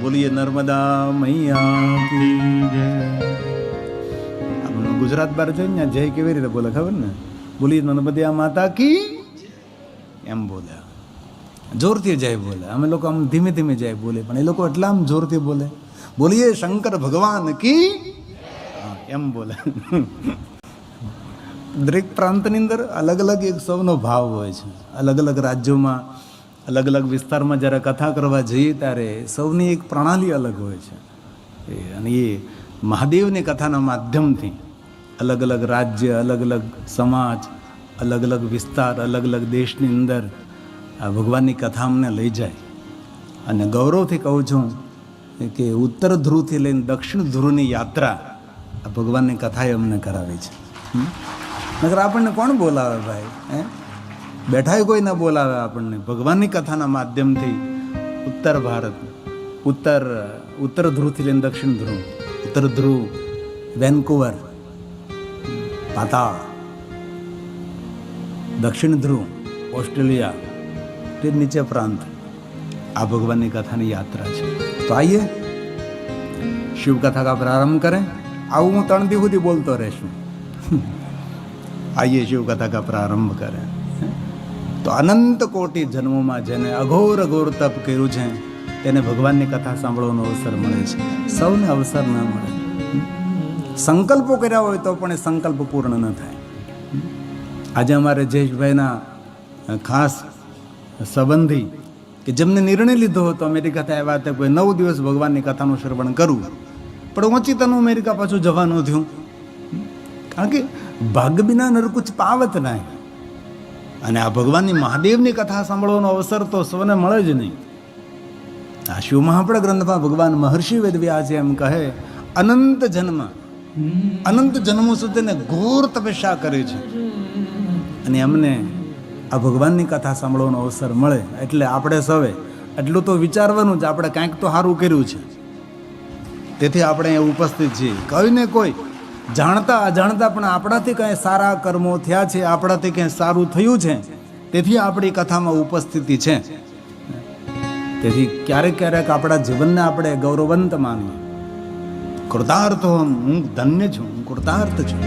બોલીએ નર્મદા મૈયા કી જય. આપણું ગુજરાત બહાર જોઈને ને જય કેવી રીતે બોલે ખબર ને? બોલીએ નર્મદા માતા કી એમ બોલે, જોરથી જય બોલે. અમે લોકો આમ ધીમે ધીમે જય બોલે, પણ એ લોકો એટલા આમ જોરથી બોલે, બોલીએ શંકર ભગવાન કી એમ બોલે. દરેક પ્રાંતની અંદર અલગ અલગ એક સૌનો ભાવ હોય છે. અલગ અલગ રાજ્યોમાં, અલગ અલગ વિસ્તારમાં જ્યારે કથા કરવા જઈએ ત્યારે સૌની એક પ્રણાલી અલગ હોય છે. અને એ મહાદેવની કથાના માધ્યમથી અલગ અલગ રાજ્ય, અલગ અલગ સમાજ, અલગ અલગ વિસ્તાર, અલગ અલગ દેશની અંદર આ ભગવાનની કથા અમને લઈ જાય. અને ગૌરવથી કહું છું કે ઉત્તર ધ્રુવથી લઈને દક્ષિણ ધ્રુવની યાત્રા આ ભગવાનની કથાએ અમને કરાવી છે. નકર આપણને કોણ બોલાવે ભાઈ? બેઠાય કોઈ ના બોલાવે આપણને. ભગવાનની કથાના માધ્યમથી ઉત્તર ભારત, ઉત્તર ધ્રુવથી લઈને દક્ષિણ ધ્રુવ, ઉત્તર ધ્રુવ વેન્કુવર પાતાળ, દક્ષિણ ધ્રુવ ઓસ્ટ્રેલિયા, તે નીચે પ્રાંત, આ ભગવાનની કથાની યાત્રા છે. તો આઈએ શિવ કથા કા પ્રારંભ કરેं. આવું હું 3 દિવસ સુધી બોલતો રહીશું. આઈએ શિવ કથા કા પ્રારંભ કરેं. તો અનંત કોટી જન્મોમાં જેને અઘોર અઘોર તપ કર્યું છે તેને ભગવાનની કથા સાંભળવાનો અવસર મળે છે. સૌને અવસર ના મળે. સંકલ્પો કર્યા હોય તો પણ એ સંકલ્પ પૂર્ણ ન થાય. આજે અમારે જયેશભાઈના ખાસ સંબંધી કે જેમને નિર્ણય લીધો હતો અમેરિકાથી આવ્યા હતા, કોઈ 9 દિવસ ભગવાનની કથાનું શ્રવણ કરવું, પણ ઓચિતાનું અમેરિકા પાછું જવાનું થયું. કારણ કે ભાગ બિના નર કુછ પાવત નહીં. અને આ ભગવાનની મહાદેવની કથા સાંભળવાનો અવસર તો સૌને મળે જ નહીં. આ શિવ મહાપળ ગ્રંથમાં ભગવાન મહર્ષિ વેદવ્યાસ એમ કહે, અનંત જન્મો સુધી ઘોર તપસ્યા કરે છે. અને અમને આ ભગવાનની કથા સાંભળવાનો અવસર મળે એટલે આપણે સૌએ એટલું તો વિચારવાનું જ, આપણે કાંઈક તો સારું કર્યું છે. તેથી આપણે અહીંયા ઉપસ્થિત છીએ. કોઈને કોઈ જાણતા અજાણતા પણ આપણાથી કંઈ સારા કર્મો થયા છે, આપણાથી કંઈ સારું થયું છે, તેથી આપણી કથામાં ઉપસ્થિતિ છે. તેથી ક્યારેક ક્યારેક આપણા જીવનને આપણે ગૌરવવંત માનીએ. કૃતાર્થ હું ધન્ય છું, હું કૃતાર્થ છું.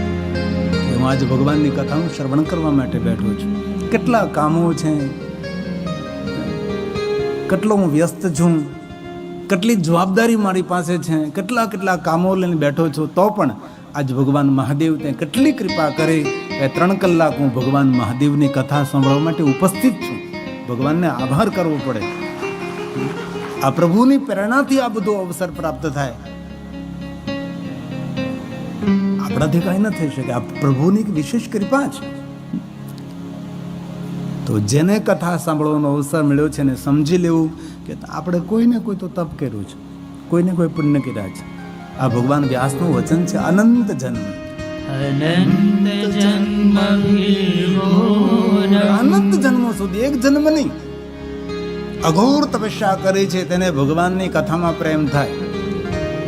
હું આજે ભગવાનની કથાનું શ્રવણ કરવા માટે બેઠો છું. કેટલા કામો છે, કેટલો હું વ્યસ્ત છું, કેટલી જવાબદારી મારી પાસે છે, કેટલા કામો લઈને બેઠો છું, તો પણ આજ ભગવાન મહાદેવ તે કેટલી કૃપા કરી એ 3 કલાક હું ભગવાન મહાદેવની કથા સાંભળવા માટે ઉપસ્થિત છું. ભગવાનને આભાર કરવો પડે. આ પ્રભુની પ્રેરણાથી આ બધો અવસર પ્રાપ્ત થાય. આપણાથી કઈ ન થઈ શકે. આ પ્રભુની વિશેષ કૃપા છે. તો જેને કથા સાંભળવાનો અવસર મળ્યો છે ને સમજી લેવું કે આપણે કોઈને કોઈ તો તપ કર્યું છે, કોઈને કોઈ પુણ્ય કર્યા છે. આ ભગવાન વ્યાસનું વચન છે. અનંત જન્મો સુધી, એક જન્મ નહીં, અઘોર તપસ્યા કરે છે તેને ભગવાનની કથામાં પ્રેમ થાય,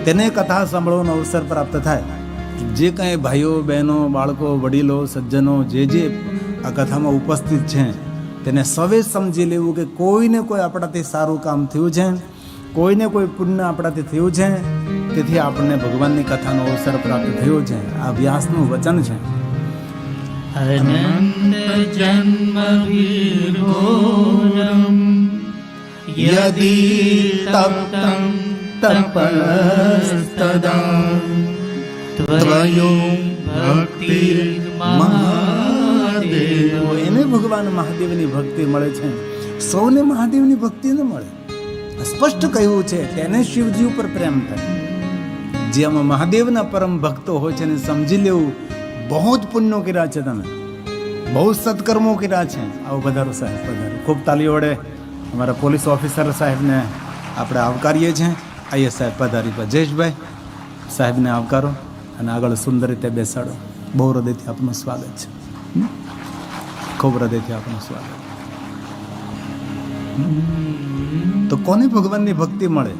તેને કથા સાંભળવાનો અવસર પ્રાપ્ત થાય. જે કંઈ ભાઈઓ બહેનો બાળકો વડીલો સજ્જનો જે આ કથામાં ઉપસ્થિત છે તેને સવે સમજી લેવું કે કોઈને કોઈ આપણાથી સારું કામ થયું છે, કોઈને કોઈ પુણ્ય આપણાથી થયું છે, તેથી આપણને ભગવાનની કથાનો અવસર પ્રાપ્ત થયો છે. આ વ્યાસનું વચન છે. અનંત જન્મ વિઘોરમ યદિ તપ્તં તપસ્તદા ત્વયો ભક્તિ મહાદેવ. એને ભગવાન મહાદેવની ભક્તિ મળે છે, સૌને મહાદેવની ભક્તિ ન મળે. સ્પષ્ટ કહ્યું છે તેને શિવજી ઉપર પ્રેમ થાય. જે આમાં મહાદેવના પરમ ભક્તો હોય છે ને સમજી લેવું, બહુ જ પુણ્યો કર્યા છે, તમે બહુ સત્કર્મો કર્યા છે. આવો પધારો સાહેબ, પધારો. ખૂબ તાલીઓ વડે અમારા પોલીસ ઓફિસર સાહેબને આપણે આવકારીએ છીએ. આઈએ સાહેબ પધારી. જયેશભાઈ સાહેબને આવકારો અને આગળ સુંદર રીતે બેસાડો. બહુ હૃદયથી આપનું સ્વાગત છે. ખૂબ હૃદયથી આપનું સ્વાગત. તો કોને ભગવાનની ભક્તિ મળે?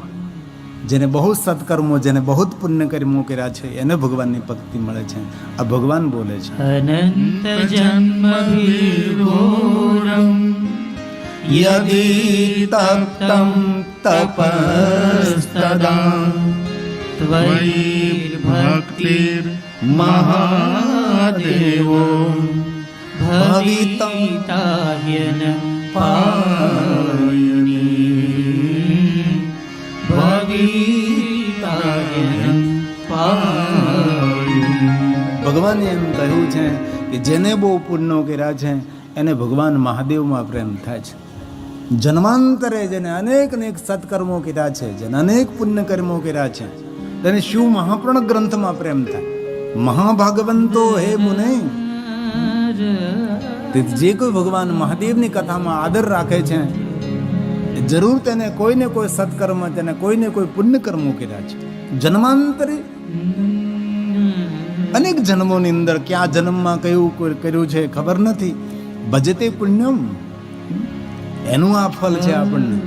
જેને બહુ સત્કર્મો, જેને બહુ પુણ્ય કર્મો કર્યા છે એને ભગવાનની ભક્તિ મળે છે. આ ભગવાન બોલે છે. અનંત જન્મ વિઘોરમ યદિ તપ્તં તપસ્તદા ત્વયી ભક્તિર મહાદેવો ભવિતાહ્યન પાયની ભવિતાહ્યન પાયની. ભગવાને એમ કહ્યું છે કે જેને બહુ પુણ્યો કર્યા છે એને ભગવાન મહાદેવમાં પ્રેમ થાય છે. જન્માંતરે જેને અનેક સત્કર્મો કર્યા છે, જેને અનેક પુણ્ય કર્મો કર્યા છે, તેને શિવ મહાપુરાણ ગ્રંથમાં પ્રેમ થાય. મહાભાગવંતો હે મુને, જે કોઈ ભગવાન મહાદેવની કથામાં આદર રાખે છે એ જરૂર તેને કોઈને કોઈ સત્કર્મ, તેને કોઈને કોઈ પુણ્ય કર્મો કર્યા છે. જન્માંતરે અનેક જન્મોની અંદર ક્યાં જન્મમાં કયું કર્યું છે ખબર નથી. ભજતે પુણ્યમ, એનું આ ફળ છે આપણને.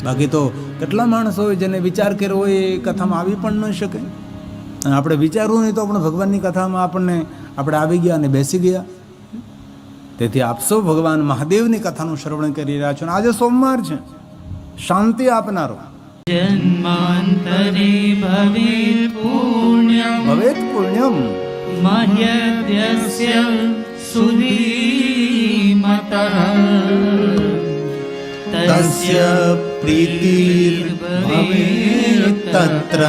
બાકી તો કેટલા માણસો હોય જેને વિચાર કર્યો હોય એ કથામાં આવી પણ ન શકે. અને આપણે વિચારવું નહીં તો આપણે ભગવાનની કથામાં આપણે આવી ગયા અને બેસી ગયા. તેથી આપ સૌ ભગવાન મહાદેવની કથાનું શ્રવણ કરી રહ્યા છો. આજે સોમવાર છે, શાંતિ આપનારો. જન્માંતરે ભવેત પુણ્યમ મહ્યદ્યસ્ય સુધીમતઃ તસ્ય પ્રીતિર ભવેત તત્ર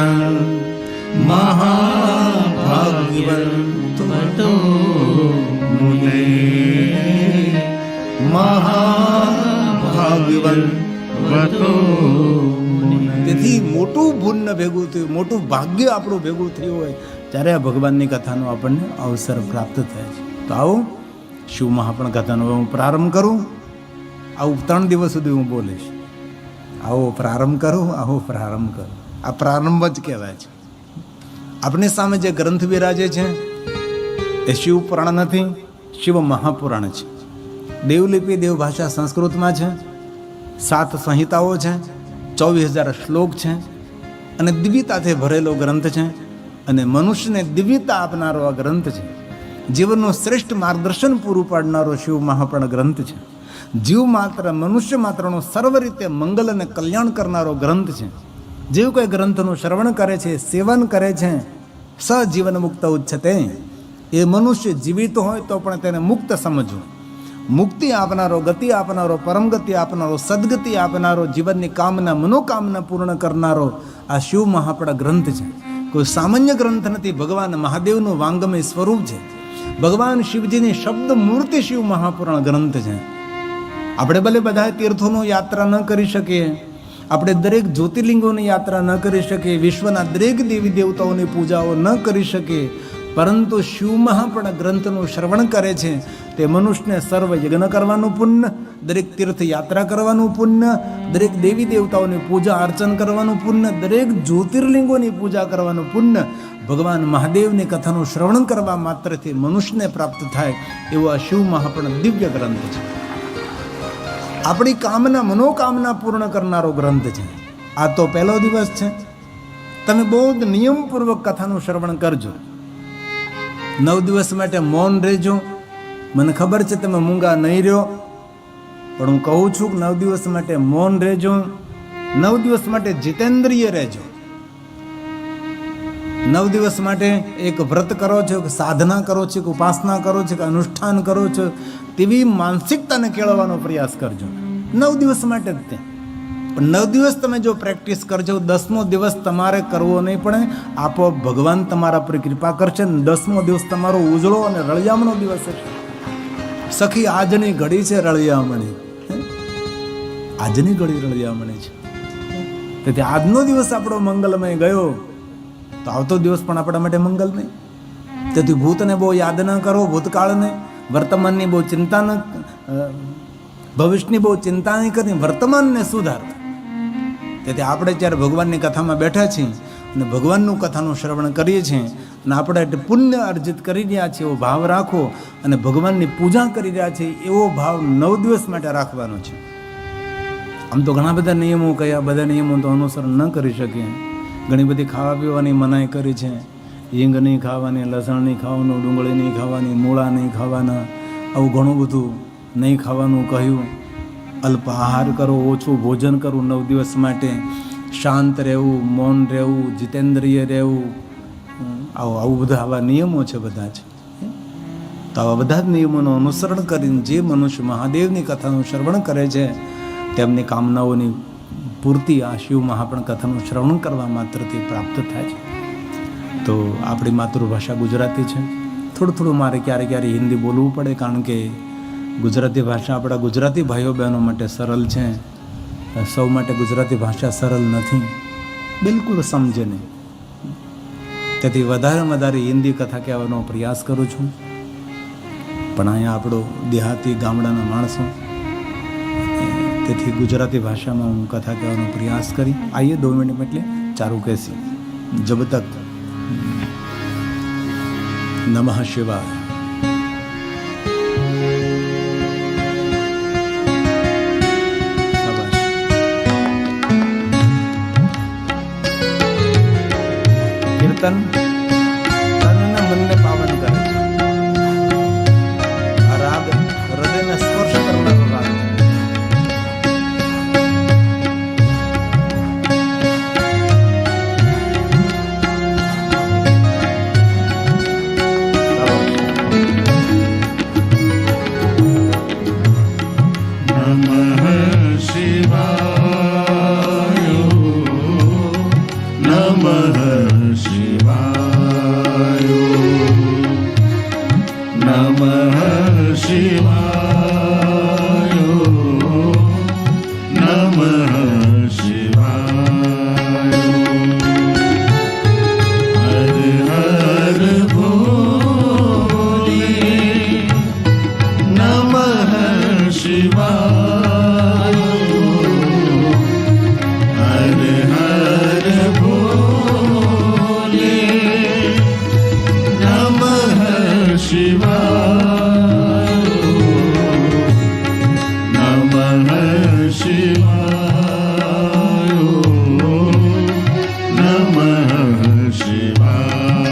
મહાભાગ્યવંતો મુને. મહાભાગ્યવંતો. તેથી મોટું પુણ્ય ભેગું થયું, મોટું ભાગ્ય આપણું ભેગું થયું હોય ત્યારે આ ભગવાનની કથાનો આપણને અવસર પ્રાપ્ત થાય છે. તો આવું શિવ મહાપુરાણ કથાનો હું પ્રારંભ કરું. આવું 3 દિવસ સુધી હું બોલીશ. આવો પ્રારંભ કરું, આવો પ્રારંભ કરું. આ પ્રારંભ જ કહેવાય છે. આપણી સામે જે ગ્રંથ બિરાજે છે એ શિવ પુરાણ નથી, શિવ મહાપુરાણ છે. દેવલિપિ દેવભાષા સંસ્કૃતમાં છે, 7 સંહિતાઓ છે, 24,000 શ્લોક છે અને દિવ્યતાથી ભરેલો ગ્રંથ છે. અને મનુષ્યને દિવ્યતા આપનારો આ ગ્રંથ છે. જીવનનું શ્રેષ્ઠ માર્ગદર્શન પૂરું પાડનારો શિવ મહાપુરાણ ગ્રંથ છે. જીવ માત્ર, મનુષ્ય માત્રનો સર્વ રીતે મંગલ અને કલ્યાણ કરનારો ગ્રંથ છે. જેવું કોઈ ગ્રંથનું શ્રવણ કરે છે, સેવન કરે છે, સજીવન મુક્ત ઉચ્ચતે. એ મનુષ્ય જીવિત હોય તો પણ તેને મુક્ત સમજવું. મુક્તિ આપનારો, ગતિ આપનારો, પરમ ગતિ આપનારો, સદગતિ આપનારો, જીવનની કામના, મનોકામના પૂર્ણ કરનારો આ શિવ મહાપુરાણ ગ્રંથ છે. કોઈ સામાન્ય ગ્રંથ નથી. ભગવાન મહાદેવનું વાંગમય સ્વરૂપ છે. ભગવાન શિવજીની શબ્દ મૂર્તિ શિવ મહાપુરાણ ગ્રંથ છે. આપણે ભલે બધા તીર્થોની યાત્રા ન કરી શકીએ, આપણે દરેક જ્યોતિર્લિંગોની યાત્રા ન કરી શકીએ, વિશ્વના દરેક દેવી દેવતાઓની પૂજાઓ ન કરી શકીએ, પરંતુ શિવ મહાપુરાણ ગ્રંથનું શ્રવણ કરે છે તે મનુષ્યને સર્વ યજ્ઞ કરવાનું પુણ્ય, દરેક તીર્થ યાત્રા કરવાનું પુણ્ય, દરેક દેવી દેવતાઓની પૂજા અર્ચન કરવાનું પુણ્ય, દરેક જ્યોતિર્લિંગોની પૂજા કરવાનું પુણ્ય ભગવાન મહાદેવની કથાનું શ્રવણ કરવા માત્રથી મનુષ્યને પ્રાપ્ત થાય એવો આ શિવ મહાપુરાણ દિવ્ય ગ્રંથ છે. આપણી કામના, મનોકામના પૂર્ણ કરનારો ગ્રંથ છે. આ તો પહેલો દિવસ છે. તમે બહુ જ નિયમપૂર્વક કથાનું શ્રવણ કરજો. 9 દિવસ માટે મૌન રહેજો. મને ખબર છે તમે મૂંગા નહીં રહ્યો, પણ હું કહું છું કે 9 દિવસ માટે મૌન રહેજો. 9 દિવસ માટે જીતેન્દ્રિય રહેજો. 9 દિવસ માટે એક વ્રત કરો છો, કે સાધના કરો છો, કે ઉપાસના કરો છો, કે અનુષ્ઠાન કરો છો, તેવી માનસિકતાને કેળવવાનો પ્રયાસ કરજો. 9 દિવસ માટે જ તે. પણ 9 દિવસ તમે જો પ્રેક્ટિસ કરજો, 10મો દિવસ તમારે કરવો નહીં પડે, આપોઆપ ભગવાન તમારા પર કૃપા કરશે. 10મો દિવસ તમારો ઉજળો અને રળિયામણો દિવસ હશે. સખી આજની ઘડી છે રળિયામણી, આજની ઘડી રળિયામણી છે. તેથી આજનો દિવસ આપણો મંગલમય ગયો તો આવતો દિવસ પણ આપણા માટે મંગલ નહીં. તેથી ભૂતને બહુ યાદ ન કરો, ભૂતકાળને, વર્તમાનની બહુ ચિંતા ન, ભવિષ્યની બહુ ચિંતા નહીં કરી, વર્તમાનને સુધાર. તેથી આપણે જ્યારે ભગવાનની કથામાં બેઠા છીએ અને ભગવાનનું કથાનું શ્રવણ કરીએ છીએ અને આપણે એટલે પુણ્ય અર્જિત કરી રહ્યા છીએ એવો ભાવ રાખો અને ભગવાનની પૂજા કરી રહ્યા છીએ એવો ભાવ 9 દિવસ માટે રાખવાનો છે. આમ તો ઘણા બધા નિયમો કયા, બધા નિયમો તો અનુસરણ ન કરી શકીએ. ઘણી બધી ખાવા પીવાની મનાઈ કરી છે. હિંગ નહીં ખાવાની, લસણ નહીં ખાવાનું, ડુંગળી નહીં ખાવાની, મૂળા નહીં ખાવાના, આવું ઘણું બધું નહીં ખાવાનું કહ્યું. અલ્પ આહાર કરો, ઓછું ભોજન કરવું 9 દિવસ માટે, શાંત રહેવું, મૌન રહેવું, જીતેન્દ્રિય રહેવું, આવું બધા આવા નિયમો છે બધા જ. તો આવા બધા જ નિયમોનું અનુસરણ કરીને જે મનુષ્ય મહાદેવની કથાનું શ્રવણ કરે છે તેમની કામનાઓની પૂર્તિ આ શિવ મહાપણ કથાનું શ્રવણ કરવા માત્રથી પ્રાપ્ત થાય છે. તો આપણી માતૃભાષા ગુજરાતી છે. થોડું મારે ક્યારે હિન્દી બોલવું પડે, કારણ કે ગુજરાતી ભાષા આપણા ગુજરાતી ભાઈઓ બહેનો માટે સરળ છે. સૌ માટે ગુજરાતી ભાષા સરળ નથી, બિલકુલ સમજે નહીં. તેથી વધારે હિન્દી કથા કહેવાનો પ્રયાસ કરું છું. પણ અહીંયા આપણો દેહાતી ગામડાના માણસો, તેથી ગુજરાતી ભાષામાં હું કથા કહેવાનો પ્રયાસ કરી. આઈએ 2 મિनट में એટલે ચાલુ कैसी जब तक नमः शिवाय. कीर्तन तन ने मन ने पावन करे છે. આ રાગ હૃદયને સ્પર્શ કરનારો રાગ છે.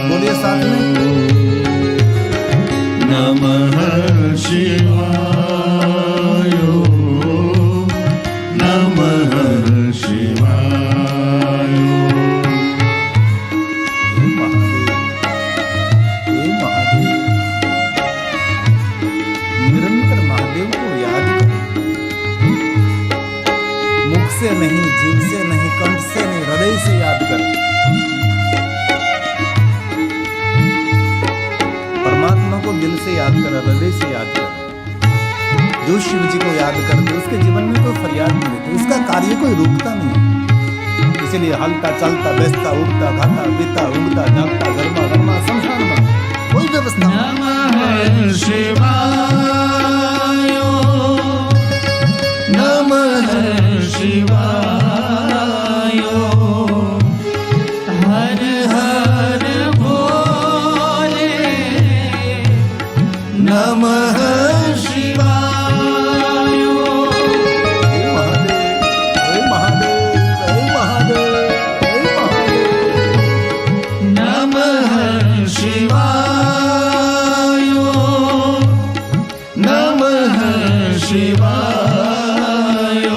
बोलिए साथ में नमः शिवाय, नमः शिवाय. निरंतर महादेव को याद करें. मुख से नहीं, जीव से नहीं, कंठ से नहीं, हृदय से याद करें. परमात्मा को दिल से याद करें, हृदय से याद करें. जो शिव जी को याद करते उसके जीवन में कोई फरियाद नहीं रहती, उसका कार्य कोई रुकता नहीं. इसीलिए हलता चलता बेचता उठता खाता पीता उगता जागता घरमा घरमा संसार में कोई व्यवस्था नमः शिवाय, नमः शिवाय. हर हर भोले, नमः शिवाय. हे महादेव, हे महादेव, हे महादेव, हे महादेव. नमः शिवाय, नमः शिवाय.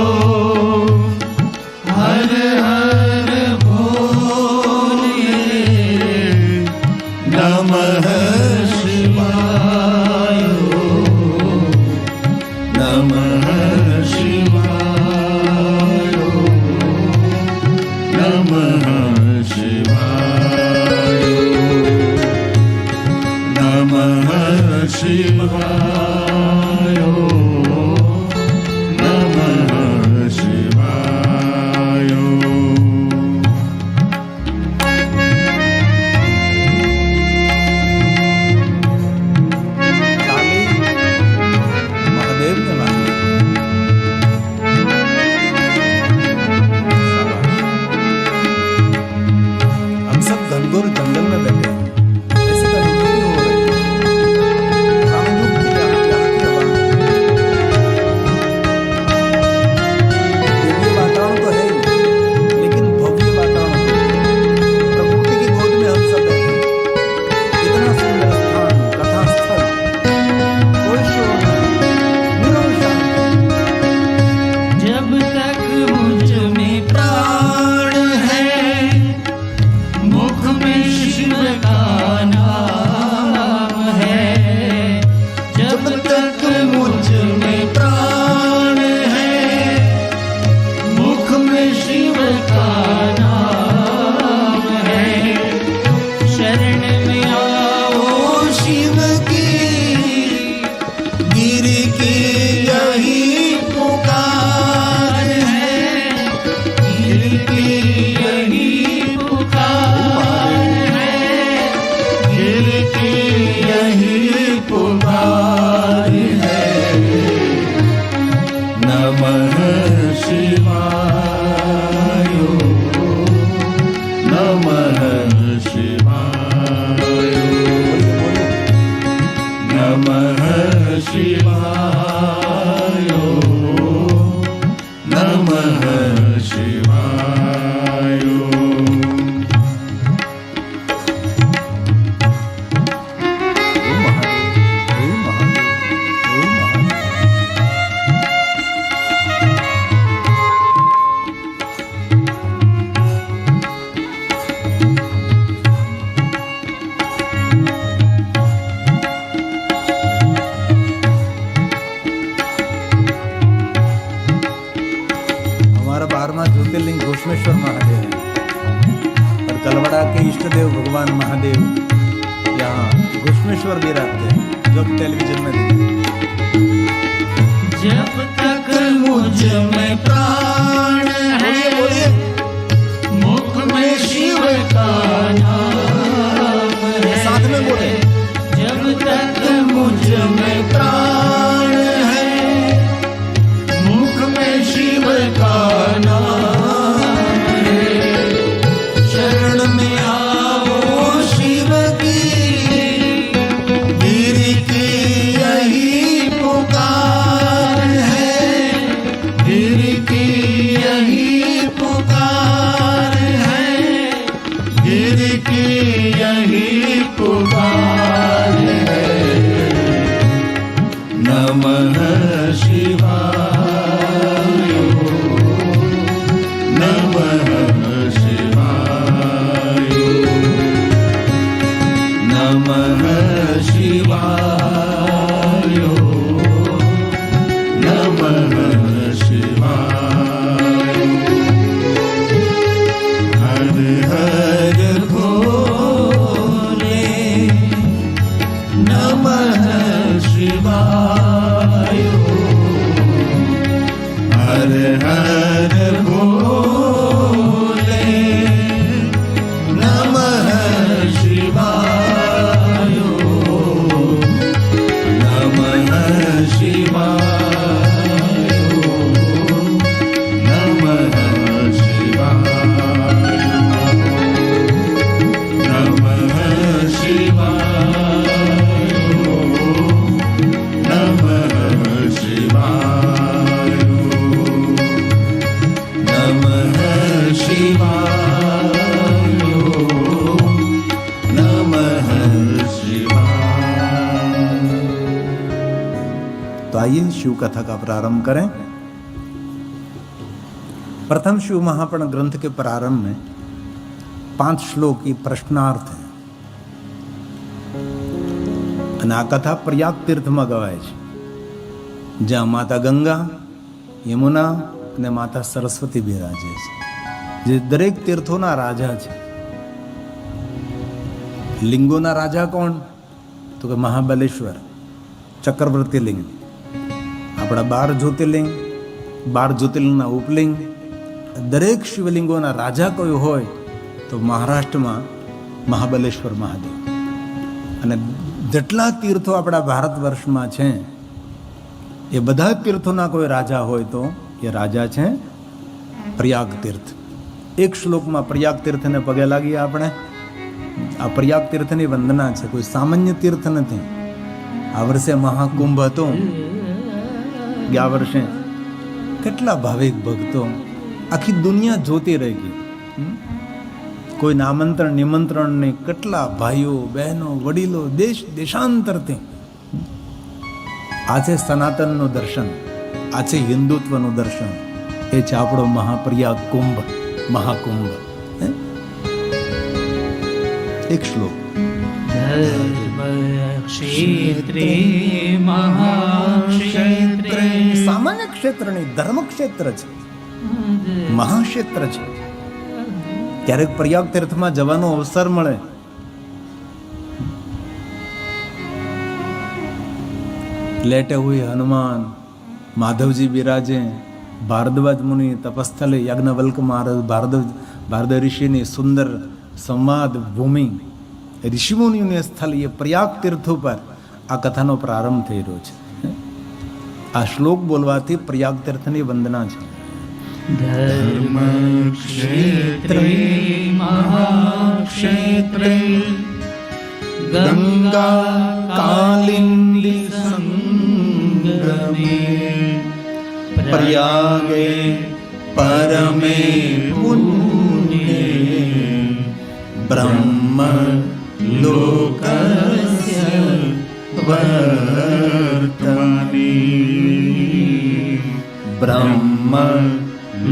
हर हर भोले, नमः शिवाय, नमः शिवाय, नमः शिवाय, नमः शिवाय, नमः शिवाय. खाली महादेव ने मांगे. हम सब घनघोर जंगल में बैठे हैं. ऐसे का अनुभूति हो रही है. अनुभूति क्या નમઃ શિવાય નમઃ શિવાય નમઃ શિવાય हमारा 12वां ज्योतिर्लिंग घोषमेश्वर महादेव है और कलवड़ा के इष्ट देव भगवान महादेव यहाँ घोषमेश्वर भी रहते हैं, जो टेलीविजन में दिखते हैं। जब तक मुझ में प्राण है मुख में शिव का नाम है साथ में बोले। जब तक मुझ में प्राण है मुख में शिव का नाम है शरण में आओ शिव की गिरि की यही पुकार है गिरि की यही पुकार है गिरि की यही पुकार है नमः शिवाय नमः शिवाय नमः शिवाय नमः शिवाय हर हर भोले नमः शिवाय हर हर भोले नमः शिवाय नमः शिवाय नमः शिवाय नमः शिवाय नमः शिवाय नमः शिवाय नमः शिवाय। तो आइए शिव कथा का प्रारंभ करें। प्रथम शिव महापुराण ग्रंथ के प्रारंभ में 5 श्लोक की प्रश्नार्थ है અને આ કથા પ્રયાગ તીર્થમાં ગવાય છે, જ્યાં માતા ગંગા, યમુના અને માતા સરસ્વતી બિરાજે છે, જે દરેક તીર્થોના રાજા છે. લિંગોના રાજા કોણ? તો કે મહાબલેશ્વર, ચક્રવર્તી લિંગ. આપણા 12 જ્યોતિર્લિંગ, 12 જ્યોતિર્લિંગના ઉપલિંગ, દરેક શિવલિંગોના રાજા કોઈ હોય તો મહારાષ્ટ્રમાં મહાબલેશ્વર મહાદેવ. અને જેટલા તીર્થો આપણા ભારત વર્ષમાં છે એ બધા તીર્થોના કોઈ રાજા હોય તો એ રાજા છે પ્રયાગ તીર્થ. એક શ્લોકમાં પ્રયાગ તીર્થને પગે લાગીએ આપણે. આ પ્રયાગ તીર્થની વંદના છે, કોઈ સામાન્ય તીર્થ નથી. આ વર્ષે મહાકુંભ હતો, ગયા વર્ષે કેટલા ભાવિક ભક્તો, આખી દુનિયા જોતી રહી ગઈ. કોઈને આમંત્રણ નિમંત્રણ નહીં, કેટલા ભાઈઓ બહેનો વડીલો દેશ દેશાંતરથી. આ છે સનાતનનું દર્શન, આ છે હિન્દુત્વનું દર્શન. એ છે આપણો મહાપ્રયાગ કુંભ, મહાકુંભ. એક શ્લોક. ક્ષેત્રે મહાક્ષેત્રે સામાન્ય ક્ષેત્ર નહીં, ધર્મ ક્ષેત્ર છે, મહાક્ષેત્ર છે. ક્યારેક પ્રયાગ તીર્થમાં જવાનો અવસર મળે, લેટે હુએ હનુમાન, માધવજી બિરાજે, ભારદ્વાજ મુનિ તપસ્થલે, યજ્ઞવલ્ક મહારાજ, ભારદ્વાજ ઋષિની સુંદર સંવાદ ભૂમિ, ઋષિમુનિઓને સ્થળ, એ પ્રયાગ તીર્થ ઉપર આ કથાનો પ્રારંભ થઈ રહ્યો છે. આ શ્લોક બોલવાથી પ્રયાગ તીર્થની વંદના છે. ધર્મ ક્ષેત્રે મહા क्षेत्रे गंगा कालिंदी संगमे प्रयागे परमे पुण्ये ब्रह्म लोकस्य वर्तने ब्रह्म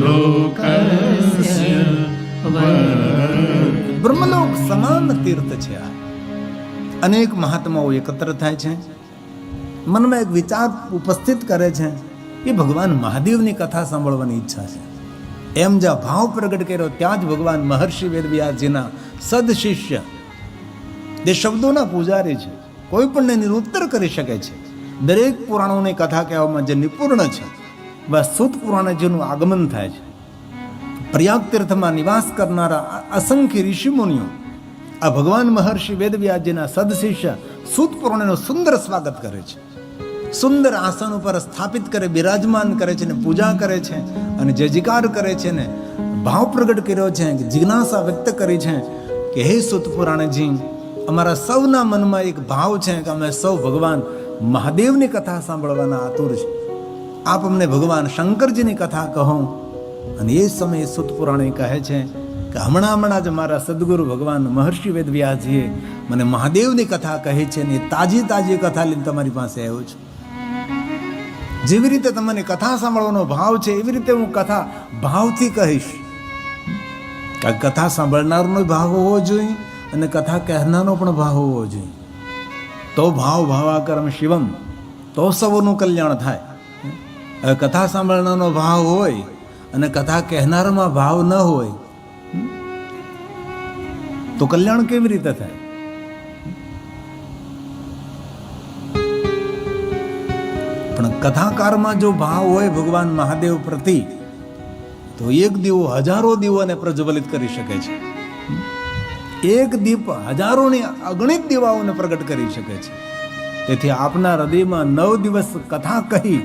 लोकस्य वर्तने બ્રહ્મલોક સમાન તીર્થ છે આ. અનેક મહાત્માઓ એકત્ર થાય છે, મનમાં એક વિચાર ઉપસ્થિત કરે છે, એ ભગવાન મહાદેવની કથા સાંભળવાની ઈચ્છા છે. એમ જ્યાં ભાવ પ્રગટ કર્યો ત્યાં જ ભગવાન મહર્ષિ વેદવ્યાસજીના સદશિષ્ય, જે શબ્દોના પૂજારી છે, કોઈ પણ નિરુત્તર કરી શકે છે. દરેક પુરાણોની કથા કહેવામાં જે નિપુણ છે, બસ સુત પુરાણજીનું આગમન થાય છે. પ્રયાગ તીર્થમાં નિવાસ કરનારા અસંખ્ય ઋષિમુનિઓ આ ભગવાન મહર્ષિ વેદવ્યાસજીના સદશિષ્ય સૂત પુરાણનું સુંદર સ્વાગત કરે છે, સુંદર આસન ઉપર સ્થાપિત કરે, બિરાજમાન કરે છે ને પૂજા કરે છે અને જય જયકાર કરે છે ને ભાવ પ્રગટ કર્યો છે, જિજ્ઞાસા વ્યક્ત કરી છે કે હે સૂત પુરાણજી, અમારા સૌના મનમાં એક ભાવ છે કે અમે સૌ ભગવાન મહાદેવની કથા સાંભળવાના આતુર છે. આપ અમને ભગવાન શંકરજીની કથા કહો. અને એ સમયે સૂત પુરાણી કહે છે કે હમણાં જ મારા સદગુરુ ભગવાન મહર્ષિ વેદવ્યાસજીએ મને મહાદેવની કથા કહી છે ને તાજી કથા લઈને તમારી પાસે આવ્યો છું. જેવી રીતે તમને કથા સાંભળવાનો ભાવ છે એવી રીતે હું કથા ભાવથી કહીશ. કારણ કથા સાંભળનારનો ભાવ હોવો જોઈએ અને કથા કહેનારનો પણ ભાવ હોવો જોઈએ. તો ભાવ ભાવાકરમ શિવમ, તો સૌનું કલ્યાણ થાય. હવે કથા સાંભળનારનો ભાવ હોય અને કથા કહેનારમાં ભાવ ન હોય તો કલ્યાણ કેવી રીતે થાય? પણ કથાકારમાં જો ભાવ હોય ભગવાન મહાદેવ પ્રતિ, તો એક દીવો હજારો દીવાને પ્રજ્વલિત કરી શકે છે. એક દીપ હજારોની અગણિત દીવાઓને પ્રગટ કરી શકે છે. તેથી આપના હૃદયમાં 9 દિવસ કથા કહી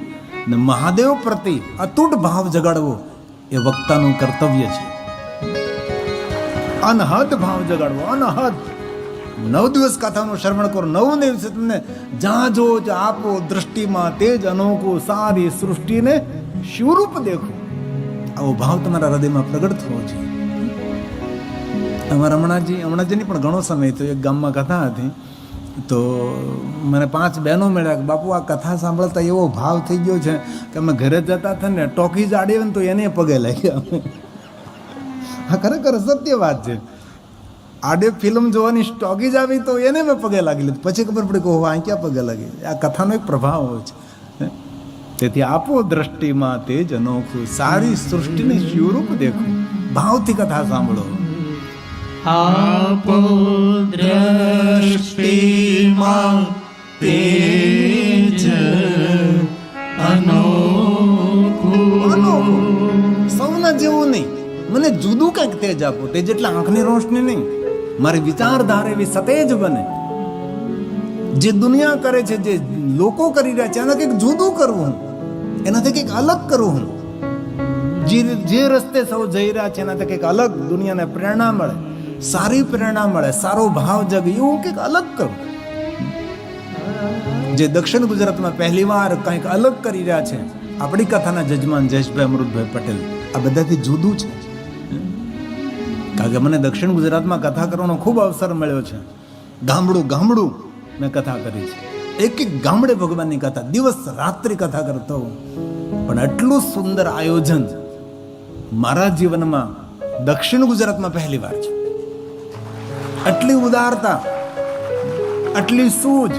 ને મહાદેવ પ્રતિ અતૂટ ભાવ જગાડવો એ વક્તાનું કર્તવ્ય છે. અનહદ ભાવ જગાડવો, અનહદ. 9 દિવસ કથાનું શ્રવણ કરો, 9 દિવસે તમને જ્યાં જો આપો દ્રષ્ટિમાં તેજ અનોખું, સારી સૃષ્ટિને શિવરૂપ દેખો. આવો ભાવ તમારા હૃદયમાં પ્રગટ થવો છે. અમારા હમણાંજીની પણ ઘણો સમય તો એક ગામમાં કથા હતી, તો મને 5 બહેનો મળ્યા કે બાપુ આ કથા સાંભળતા એવો ભાવ થઈ ગયો છે કે અમે ઘરે જતા હતા ને ટોકી જ આડી ને તો એને પગે લાગ્યા. આ ખરેખર સત્ય વાત છે. આડે ફિલ્મ જોવાની ટોકી જ આવી તો એને મેં પગે લાગી લીધું. પછી ખબર પડી કે આ ક્યાં પગે લાગી. આ કથાનો એક પ્રભાવ હોય છે. તેથી આપો દ્રષ્ટિમાં તેજ અનોખું, સારી સૃષ્ટિને શિવરૂપ દેખો. ભાવથી કથા સાંભળો. आपो दृष्टिमा तेज अनोखું. સૌના જેવું નહીં, મને જુદું કંઈક તેજ આપો. તેજ એટલે આંખની રોશની નહીં, મારી વિચારધારા એવી સતેજ બને. જે દુનિયા કરે છે, જે લોકો કરી રહ્યા છે, એના કંઈક જુદું કરવું, એનાથી કંઈક અલગ કરવું. જે રસ્તે સૌ જઈ રહ્યા છે એનાથી કંઈક અલગ દુનિયાને પ્રેરણા મળે, સારી પ્રેરણા મળે, સારો ભાવ જગે, એવું કંઈક અલગ કરવું. જે દક્ષિણ ગુજરાતમાં પહેલી વાર કંઈક અલગ કરી રહ્યા છે આપણી કથાના જજમાન જયેશભાઈ અમૃતભાઈ પટેલ, આ બધાથી જુદું છે. કારણ કે મને દક્ષિણ ગુજરાતમાં કથા કરવાનો ખૂબ અવસર મળ્યો છે. ગામડું મેં કથા કરી છે. એક ગામડે ભગવાનની કથા, દિવસ રાત્રિ કથા કરતો હોઉં. પણ આટલું સુંદર આયોજન મારા જીવનમાં દક્ષિણ ગુજરાતમાં પહેલી વાર છે. આટલી ઉદારતા, આટલી સૂઝ.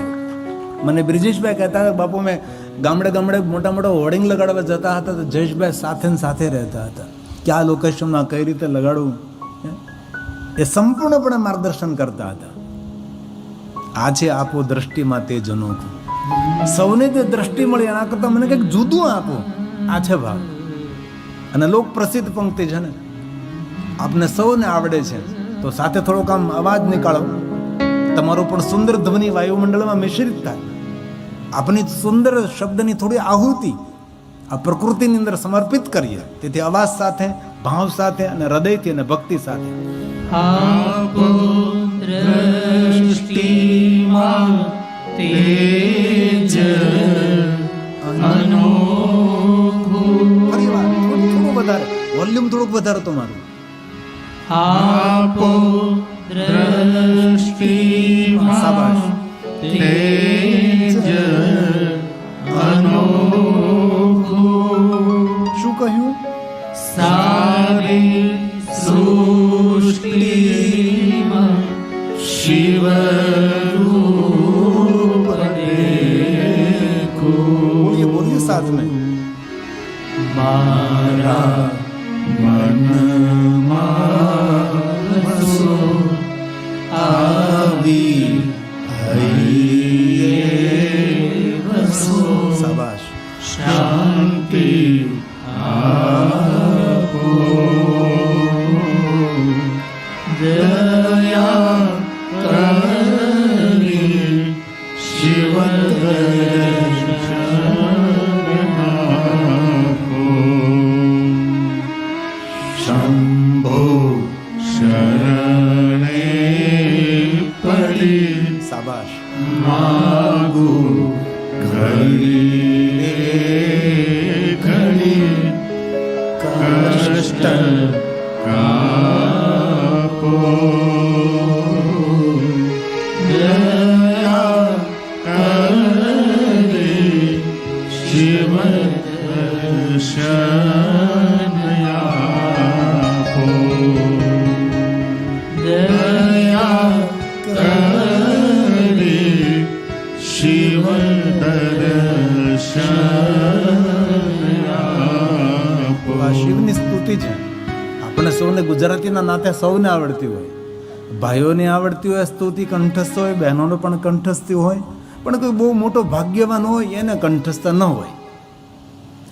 મને બ્રિજેશભાઈ કહેતા હતા બાપુ મેં ગામડે મોટા હોર્ડિંગ લગાડવા જતા હતા તો જયેશભાઈ સાથે રહેતા હતા કે આ લોકેશનમાં કઈ રીતે લગાડવું એ સંપૂર્ણપણે માર્ગદર્શન કરતા હતા. આ છે આપો દ્રષ્ટિમાં તે અનોખું. સૌને તે દ્રષ્ટિ મળી એના કરતાં મને કંઈક જુદું આપો, આ છે ભાવ. અને લોક પ્રસિદ્ધ પંક્તિ છે ને, આપને સૌને આવડે છે તો સાથે થોડોક આમ અવાજ નીકાળો, તમારો પણ સુંદર ધ્વનિ વાયુમંડળમાં મિશ્રિત થાય. આપની સુંદર શબ્દની થોડી આહુતિ આ પ્રકૃતિની અંદર સમર્પિત કરીએ. તેથી અવાજ સાથે, ભાવ સાથે અને હૃદયથી અને ભક્તિ સાથે आपो દ્રષ્ટિમાં તેજ અનોખું. ફરીવાર થોડું વધારે વોલ્યુમ થોડુંક વધારે તમારું. આપો દ્રષ્ટિમાં તેજ અનોખું. શું કહ્યું? સારી સૃષ્ટિમાં શિવ રૂપ દેખું. બોલીએ સાથ મેં. મારા મનમાં વસો આવી હૈયે વસો. શાબાશ. શાંતિ આપો. દયા કરી શિવ દર્શન આપો. શંભો શરણે પડી શાબાશ. માગુ ઘડી ઘડી કષ્ટ કાપો. દયા કરી શિવ દર્શન આપો. દયા કરી શિવ દર્શન આપો. આ શિવની સ્તુતિ છે. આપણે સૌને ગુજરાતીના નાતે સૌને આવડતી હોય, ભાઈઓને આવડતી હોય સ્તુતિ, કંઠસ્થ હોય, બહેનોને પણ કંઠસ્થ હોય, પણ કોઈ બહુ મોટો ભાગ્યવાન હોય એને કંઠસ્થ ન હોય,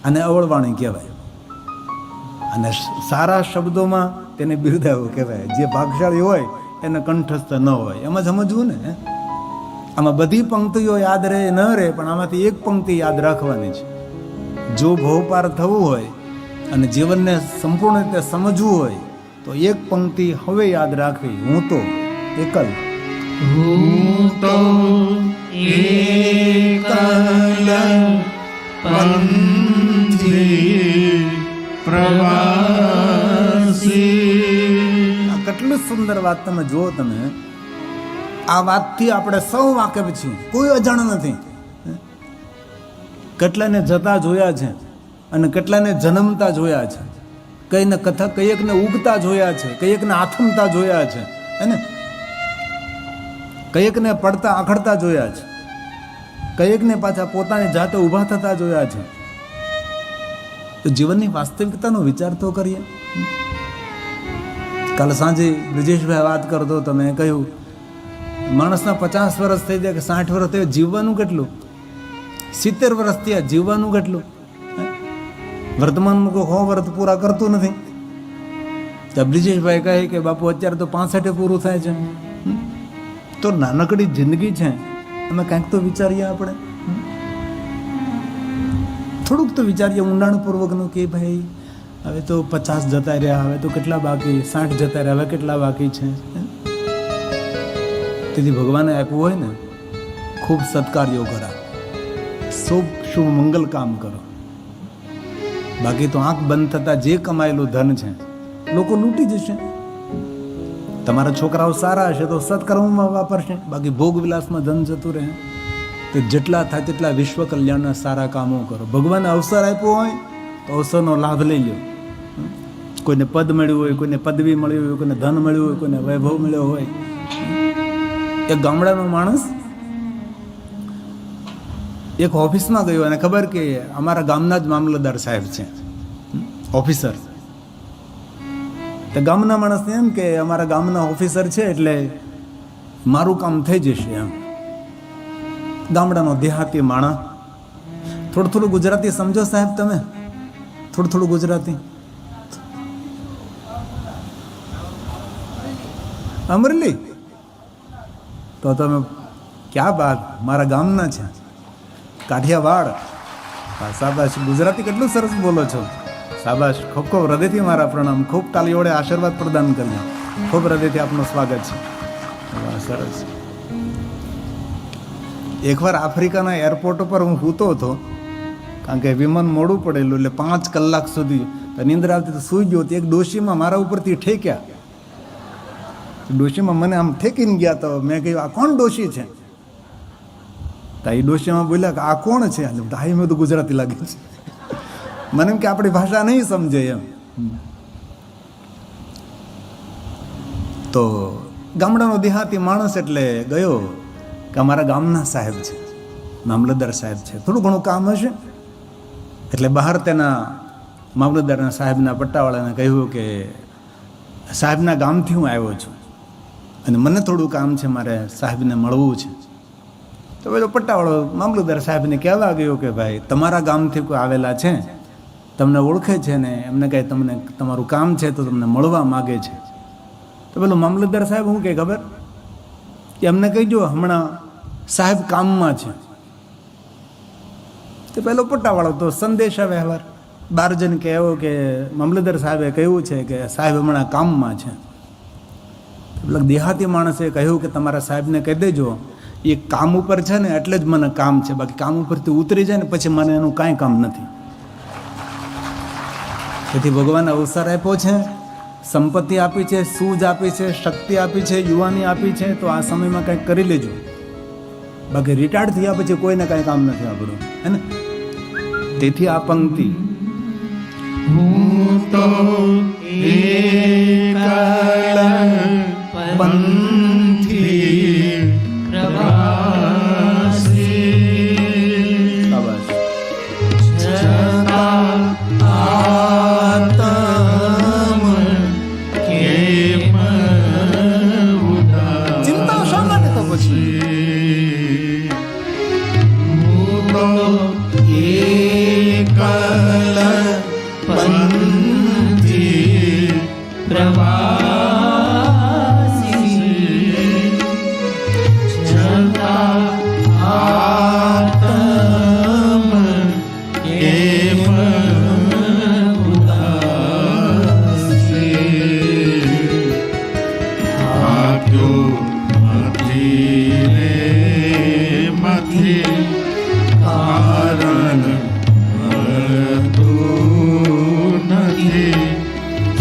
અને અવળવાણી કહેવાય. અને સારા શબ્દોમાં તેને બિરદાવું કહેવાય. જે ભાગશાળી હોય એને કંઠસ્થ ન હોય. એમાં સમજવું ને, આમાં બધી પંક્તિઓ યાદ રહે ન રહે, પણ આમાંથી એક પંક્તિ યાદ રાખવાની છે. જો ભવપાર થવું હોય અને જીવનને સંપૂર્ણ રીતે સમજવું હોય તો એક પંક્તિ હવે યાદ રાખવી. હું તો એકલ. હું તો એકલ પંથી પ્રવાસી. આ કેટલી સુંદર વાત તમે જુઓ. તમે આ વાતથી આપણે સૌ વાકેફ છીએ, કોઈ અજાણ નથી. કેટલાને જતા જોયા છે અને કેટલાને જન્મતા જોયા છે. કઈને કથા કઈકને ઉગતા જોયા છે, કઈકને આથમતા જોયા છે, હે કઈકને પડતા આખડતા જોયા છે, કઈકને પાછા પોતાની જાતે ઊભા થતા જોયા છે. તો જીવનની વાસ્તવિકતાનો વિચાર તો કરીએ. કાલ સાંજે બ્રિજેશભાઈ વાત કરતો તો મેં કહ્યું માણસના 50 વર્ષ થઈ જાય કે 60 વર્ષ થઈ, જીવવાનું કેટલું? 70 વર્ષ થયા, જીવવાનું કેટલું? વર્તમાનમાં કોઈ 100 વર્ષ પૂરા કરતું નથી. તો બ્રિજેશભાઈ કહે કે બાપુ અત્યારે તો 65 પૂરું થાય છે. તો નાનકડી જિંદગી છે, અમે કાંઈક તો વિચારીએ. આપણે થોડુંક તો વિચારીએ ઊંડાણપૂર્વકનું કે ભાઈ હવે તો 50 જતા રહ્યા, હવે તો કેટલા બાકી, 60 જતા રહ્યા, હવે કેટલા બાકી છે. તેથી ભગવાને આપ્યું હોય ને, ખૂબ સત્કાર્યો કરા, શુભ મંગલ કામ કરો. બાકી તો આંખ બંધ થતાં જે કમાયેલું ધન છે લોકો લૂંટી જશે. તમારા છોકરાઓ સારા હશે તો સત્કર્મમાં વાપરશે, બાકી ભોગ વિલાસમાં ધન જતું રહે. તો જેટલા થાય તેટલા વિશ્વ કલ્યાણના સારા કામો કરો. ભગવાને અવસર આપ્યો હોય તો અવસરનો લાભ લઈ લો. કોઈને પદ મળ્યું હોય, કોઈને પદવી મળી હોય, કોઈને ધન મળ્યું હોય, કોઈને વૈભવ મળ્યો હોય. એક ગામડાનો માણસ એક ઓફિસમાં ગયો અને ખબર કે અમારા ગામના જ મામલતદાર સાહેબ છે, ઓફિસર. તો ગામના માણસને એમ કે અમારા ગામના ઓફિસર છે એટલે મારું કામ થઈ જશે એમ. ગામડાનો દેહાતી માણસ. થોડું ગુજરાતી સમજો સાહેબ તમે? થોડું ગુજરાતી. અમરેલી તો તમે ક્યાં બાત, મારા ગામના છે, કાઠિયાવાડ. શાબાશ, ગુજરાતી કેટલું સરસ બોલો છો. શાબાશ, ખૂબ ખૂબ હૃદયથી મારા પ્રણામ. ખૂબ તાલી વડે આશીર્વાદ પ્રદાન કર્યા. ખૂબ હૃદયથી આપનું સ્વાગત છે. વાહ, સરસ. એકવાર આફ્રિકાના એરપોર્ટ ઉપર હું સૂતો હતો, કારણ કે વિમાન મોડું પડેલું, એટલે 5 કલાક સુધી નિંદ્રા આવતી તો સૂઈ ગયો. એક ડોશીમાં મારા ઉપરથી ઠેક્યા. ડોશીમાં મને આમ ઠેકીને ગયા. તો મેં કહ્યું, આ કોણ ડોશી છે? તો એ ડોશીમાં બોલ્યા કે આ કોણ છે? હા, મેં તો ગુજરાતી લાગે છે. મને એમ કે આપણી ભાષા નહીં સમજે એમ. તો ગામડાનો દેહાતી માણસ એટલે ગયો કે અમારા ગામના સાહેબ છે, મામલતદાર સાહેબ છે, થોડું ઘણું કામ હશે. એટલે બહાર તેના મામલતદારના સાહેબના પટ્ટાવાળાને કહ્યું કે સાહેબના ગામથી હું આવ્યો છું અને મને થોડું કામ છે, મારે સાહેબને મળવું છે. તો પેલો પટ્ટાવાળો મામલતદાર સાહેબને કહેવા ગયો કે ભાઈ, તમારા ગામથી કોઈ આવેલા છે, તમને ઓળખે છે ને એમને કહે તમને તમારું કામ છે તો તમને મળવા માગે છે. તો પેલો મામલતદાર સાહેબ શું કહે ખબર? કે એમને કહીજો હમણાં સાહેબ કામમાં છે. તો પેલો પટ્ટાવાળો તો સંદેશા વ્યવહાર બહાર જઈને કહેવો કે મામલતદાર સાહેબે કહ્યું છે કે સાહેબ હમણાં કામમાં છે. પેલા દેહાતી માણસે કહ્યું કે તમારા સાહેબને કહી દેજો એ કામ ઉપર છે ને એટલે જ મને કામ છે, બાકી કામ ઉપરથી ઉતરી જાય ને પછી મને એનું કાંઈ કામ નથી. તેથી ભગવાને અવસર આપ્યો છે, સંપત્તિ આપી છે, સૂઝ આપી છે, શક્તિ આપી છે, યુવાની આપી છે, તો આ સમયમાં કંઈક કરી લેજો. બાકી રિટાયર્ડ થયા પછી કોઈને કાંઈ કામ નથી આપણું, હે ને? તેથી આ પંક્તિ હું તો એકલ પંથી પ્રવાસી છતાં આતમ કેમ ઉદાસી. ચિંતા શા માટે? તો પછી હું તો એકલ પંથી પ્રવાસી છતાં આતમ કેમ ઉદાસી. ભાગ્યો નથી રે નથી કારણ મળતું નથી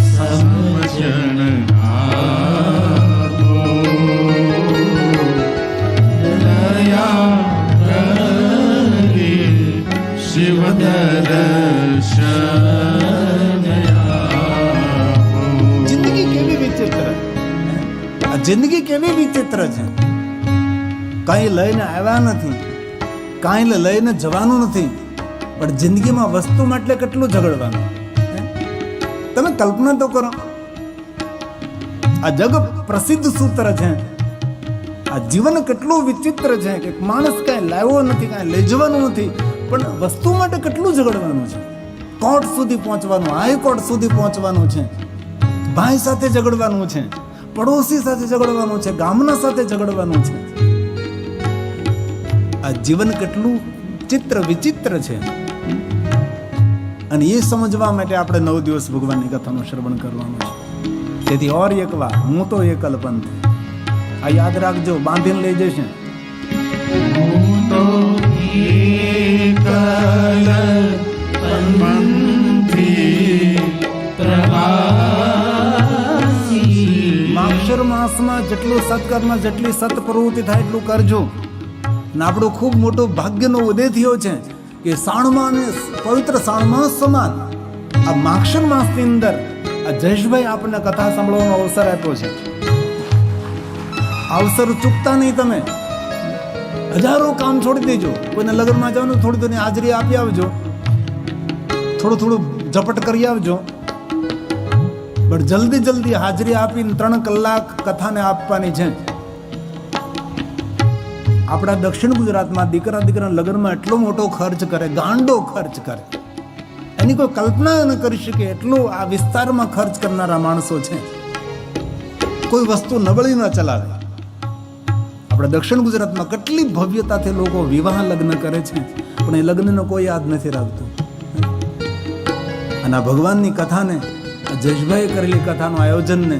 સમજણ આપો. દયા કરી શિવ દર્શન આપો. જિંદગી કેવી વિચિત્ર! આ જિંદગી કેવી વિચિત્ર છે! કાંઈ લઈને આવ્યા નથી, કાંઈ લઈને જવાનું નથી, પણ જિંદગીમાં વસ્તુ માટે કેટલું ઝઘડવાનું. તમે કલ્પના તો કરો, આ જગ પ્રસિદ્ધ સૂત્ર છે, આ જીવન કેટલું વિચિત્ર છે કે માણસ કાંઈ લાવ્યો નથી, કાંઈ લઈ જવાનું નથી, પણ વસ્તુ માટે કેટલું ઝઘડવાનું છે. કોર્ટ સુધી પહોંચવાનું, હાઈકોર્ટ સુધી પહોંચવાનું છે, ભાઈ સાથે ઝઘડવાનું છે, પડોશી સાથે ઝઘડવાનું છે, ગામના સાથે ઝઘડવાનું છે. આ જીવન કેટલું ચિત્ર વિચિત્ર છે. અને એ સમજવા માટે આપણે 9 દિવસ ભગવાનની કથાનું શ્રવણ કરવાનું છે. તેથી ઓર એકવાર હું તો એકલ પંથ, આ યાદ રાખજો, બાંધીને લઈ જશે. હું તો એકલ પંથી પ્રવાસી. માક્ષર માસમાં જેટલું સત્કર્મ, જેટલી સત પ્રવૃત્તિ થાય એટલું કરજો. અને આપણું ખૂબ મોટો ભાગ્યનો ઉદય થયો છે કે સાણમાં અને પવિત્ર સાણમાં સમાન આ માક્ષર માસની અંદર આ જયેશભાઈ આપણને કથા સાંભળવાનો અવસર આપ્યો છે. અવસર ચૂકતા નહીં. તમે હજારો કામ છોડી દેજો. કોઈને લગ્નમાં જવાનું, થોડી થોડી હાજરી આપી આવજો, થોડું થોડું ઝપટ કરી આવજો, પણ જલ્દી જલ્દી હાજરી આપીને 3 કલાક કથાને આપવાની છે. આપણા દક્ષિણ ગુજરાતમાં દીકરા દીકરાના લગ્નમાં એટલો મોટો ખર્ચ કરે, ગાંડો ખર્ચ કરે, એની કોઈ કલ્પના ન કરી શકે એટલો આ વિસ્તારમાં ખર્ચ કરનારા માણસો છે. કોઈ વસ્તુ નબળી ન ચલાવે. આપણે દક્ષિણ ગુજરાતમાં કેટલી ભવ્યતાથી લોકો વિવાહ લગ્ન કરે છે, પણ એ લગ્નનો કોઈ યાદ નથી રાખતું. અને આ ભગવાનની કથાને, આ જયેશભાઈ કરેલી કથાનું આયોજનને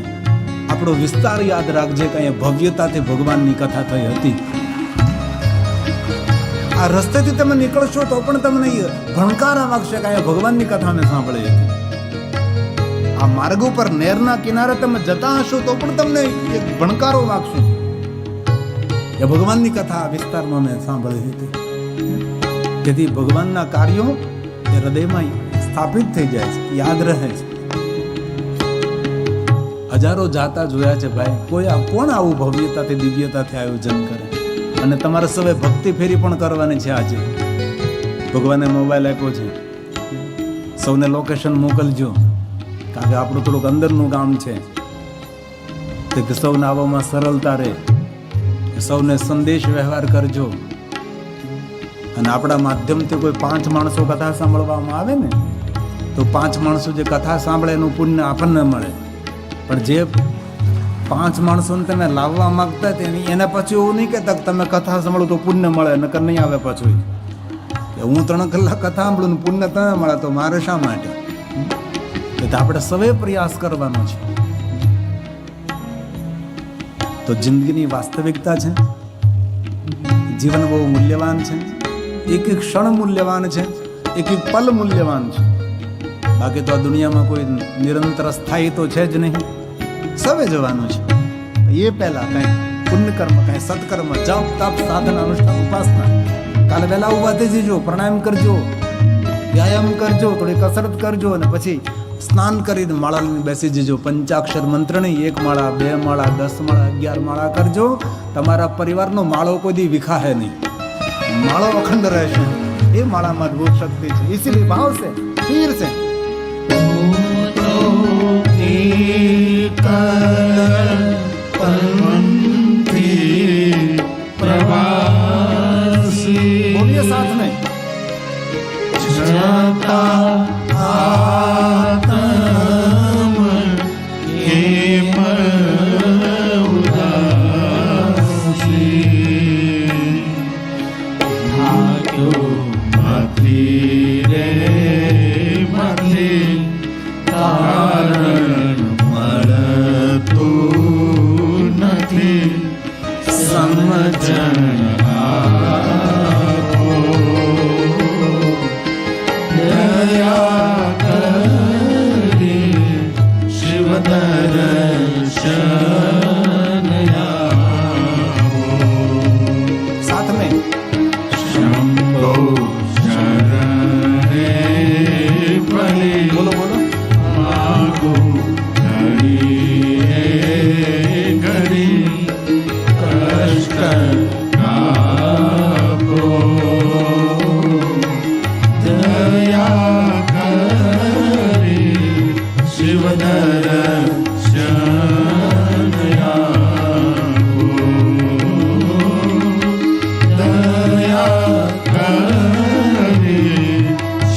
આપણો વિસ્તાર યાદ રાખજે કે અહીંયા ભવ્યતાથી ભગવાનની કથા થઈ હતી. આ રસ્તેથી તમે નીકળશો તો પણ તમને ભણકારા વાગશે કે અહીંયા ભગવાનની કથા મેં સાંભળી હતી. આ માર્ગ ઉપર નહેરના કિનારે તમે જતા હશો તો પણ તમને એક ભણકારો વાગશે કે ભગવાનની કથા આ વિસ્તારમાં મેં સાંભળી હતી. તેથી ભગવાનના કાર્યો એ હૃદયમાં સ્થાપિત થઈ જાય છે, યાદ રહે છે. હજારો જાતા જોયા છે ભાઈ, કોણ આવું ભવ્યતાથી દિવ્યતાથી આયોજન કરે. અને તમારે સૌએ ભક્તિ ફેરી પણ કરવાની છે. આજે ભગવાને મોબાઈલ આપ્યો છે, સૌને લોકેશન મોકલજો, કારણ કે આપણું થોડુંક અંદરનું કામ છે. તેથી સૌને આવવામાં સરળતા રહે, સૌને સંદેશ વ્યવહાર કરજો. અને આપણા માધ્યમથી કોઈ 5 માણસો કથા સાંભળવામાં આવે ને તો 5 માણસો જે કથા સાંભળે એનું પુણ્ય આપણને મળે. પણ જે 5 માણસોને તમે લાવવા માંગતા એના પછી એવું નહીં કહેતા કે તમે કથા સાંભળો તો પુણ્ય મળે, નકર નહીં આવે પાછું. હું 3 કલાક કથા સાંભળું ને પુણ્ય તમે મળે તો મારે શા માટે? એટલે આપણે સૌએ પ્રયાસ કરવાનો છે. તો જિંદગીની વાસ્તવિકતા છે, જીવન બહુ મૂલ્યવાન છે. એક એક ક્ષણ મૂલ્યવાન છે, એક એક પલ મૂલ્યવાન છે. બાકી તો આ દુનિયામાં કોઈ નિરંતર સ્થાયી તો છે જ નહીં. સવે જવાનું છે. એ પહેલા કઈ પુણ્ય કર્મ, કઈ સત્કર્મ, જપ તપ સાધન અનુષ્ઠાન ઉપાસના. કાલે વહેલા ઉભા થઈ જજો, પ્રાણાયામ કરજો, વ્યાયામ કરજો, થોડી કસરત કરજો અને પછી સ્નાન કરીને માળા લઈને બેસી જજો. પંચાક્ષર મંત્રની 1 માળા 2 માળા 10 માળા 11 માળા કરજો. તમારા પરિવારનો માળો કોઈ દી વિખાહે નહીં, માળો અખંડ રહેશે. એ માળામાં અદભુત શક્તિ છે. ઇસીલિए ભાવ છે, પીર છે. બોલીએ સાથ में. साथ में बोलो बोलो.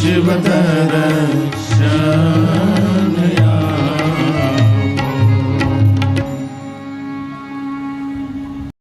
Shiva Dara Shah